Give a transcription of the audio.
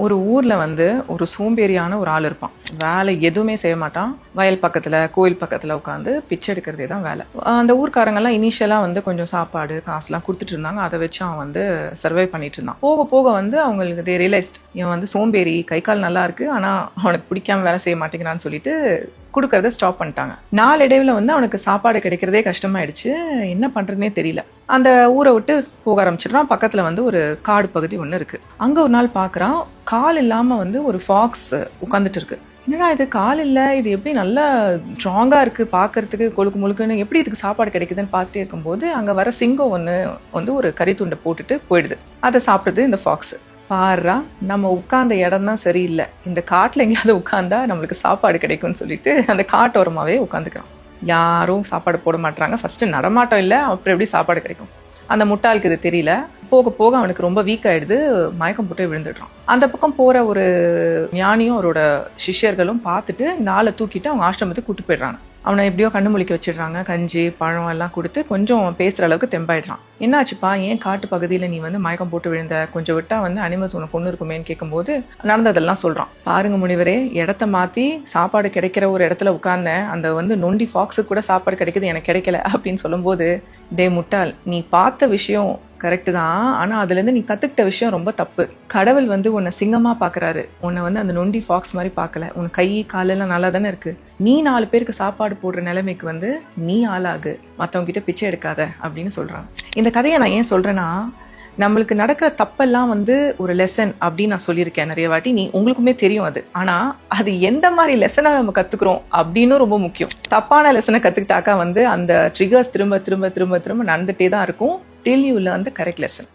ஒரு ஊரில் வந்து ஒரு சோம்பேறியான ஒரு ஆள் இருப்பான். வேலை எதுவுமே செய்ய மாட்டான். வயல் பக்கத்தில் கோயில் பக்கத்தில் உட்காந்து பிச்சை எடுக்கிறதே தான் வேலை. அந்த ஊர்க்காரங்கெல்லாம் இனிஷியலாக வந்து கொஞ்சம் சாப்பாடு காசுலாம் கொடுத்துட்டு இருந்தாங்க. அதை வச்சு அவன் வந்து சர்வை பண்ணிட்டு இருந்தான். போக போக வந்து அவங்களுக்கு தே ரியலைஸ்ட் இவன் வந்து சோம்பேறி, கை கால் நல்லா இருக்கு, ஆனால் அவனுக்கு பிடிக்காம வேலை செய்ய மாட்டேங்கிறான்னு சொல்லிட்டு கொடுக்கறத ஸ்டாப் பண்ணிட்டாங்க. நாளடைவில் வந்து அவனுக்கு சாப்பாடு கிடைக்கிறதே கஷ்டமாயிடுச்சு. என்ன பண்ணுறதுனே தெரியல. அந்த ஊரை விட்டு போக ஆரம்பிச்சிடுறான். பக்கத்தில் வந்து ஒரு காடு பகுதி ஒன்று இருக்குது. அங்கே ஒரு நாள் பார்க்குறான், கால் இல்லாமல் வந்து ஒரு ஃபாக்ஸ் உட்காந்துட்டு இருக்கு. என்னடா இது, கால் இல்லை, இது எப்படி நல்லா ஸ்ட்ராங்காக இருக்குது பார்க்கறதுக்கு, கொழுக்கு முழுக்குன்னு, எப்படி இதுக்கு சாப்பாடு கிடைக்குதுன்னு பார்த்துட்டே இருக்கும்போது அங்கே வர சிங்கம் ஒன்று வந்து ஒரு கறித்துண்டை போட்டுட்டு போயிடுது. அதை சாப்பிடுது இந்த ஃபாக்ஸ். பாருறா, நம்ம உட்கார்ந்த இடம் தான் சரியில்லை, இந்த காட்டில் எங்கேயாவது உட்காந்தா நம்மளுக்கு சாப்பாடு கிடைக்கும்னு சொல்லிட்டு அந்த காட்டோரமாகவே உட்காந்துக்கிறான். யாரும் சாப்பாடு போட மாட்டாங்க. ஃபர்ஸ்ட் நடமாட்டம் இல்லை, அப்புறம் எப்படி சாப்பாடு கிடைக்கும்? அந்த முட்டாளுக்கு இது தெரியல. போக போக அவனுக்கு ரொம்ப வீக் ஆயிடுது, மயக்கம் போட்டு விழுந்துடுறான். அந்த பக்கம் போற ஒரு ஞானியும் அவரோட சிஷ்யர்களும் பார்த்துட்டு இந்த ஆளை தூக்கிட்டு அவங்க ஆசிரமத்துக்கு கூட்டு போயிடுறாங்க. அவனை எப்படியோ கண்ணு முழிக்க வச்சிடுறாங்க. கஞ்சி பழம் எல்லாம் கொடுத்து கொஞ்சம் பேசுகிற அளவுக்கு தெம்பாயிடுறான். என்னாச்சுப்பா, ஏன் காட்டு பகுதியில் நீ வந்து மயக்கம் போட்டு விழுந்த, கொஞ்சம் விட்டா வந்து அனிமல்ஸ் உனக்கு கொண்டு இருக்குமேன்னு கேட்கும்போது நடந்ததெல்லாம் சொல்கிறான். பாருங்க முனிவரே, இடத்த மாற்றி சாப்பாடு கிடைக்கிற ஒரு இடத்துல உட்கார்ந்தேன், அந்த வந்து நொண்டி ஃபாக்ஸுக்கு கூட சாப்பாடு கிடைக்குது, எனக்கு கிடைக்கல அப்படின்னு சொல்லும்போது, டே முட்டாள், நீ பார்த்த விஷயம் கரெக்டு தான், ஆனால் அதுலேருந்து நீ கற்றுக்கிட்ட விஷயம் ரொம்ப தப்பு. கடவுள் வந்து உன்னை சிங்கமாக பார்க்குறாரு, உன்னை வந்து அந்த நொண்டி ஃபாக்ஸ் மாதிரி பார்க்கல. உன் கை காலெல்லாம் நல்லா தானே இருக்குது. நீ 4 பேருக்கு சாப்பாடு போடுற நிலைமைக்கு வந்து நீ ஆளாகு, மற்றவங்க கிட்ட பிச்சை எடுக்காத அப்படின்னு சொல்கிறாங்க. இந்த கதையை நான் ஏன் சொல்கிறேன்னா, நம்மளுக்கு நடக்கிற தப்பெல்லாம் வந்து ஒரு லெசன் அப்படின்னு நான் சொல்லியிருக்கேன் நிறைய வாட்டி. உங்களுக்குமே தெரியும் அது. ஆனால் அது எந்த மாதிரி லெசனை நம்ம கற்றுக்குறோம் அப்படின்னு ரொம்ப முக்கியம். தப்பான லெசனை கற்றுக்கிட்டாக்கா வந்து அந்த ட்ரிகர்ஸ் திரும்ப திரும்ப திரும்ப திரும்ப நடந்துகிட்டே தான் இருக்கும் till you learn the correct lesson.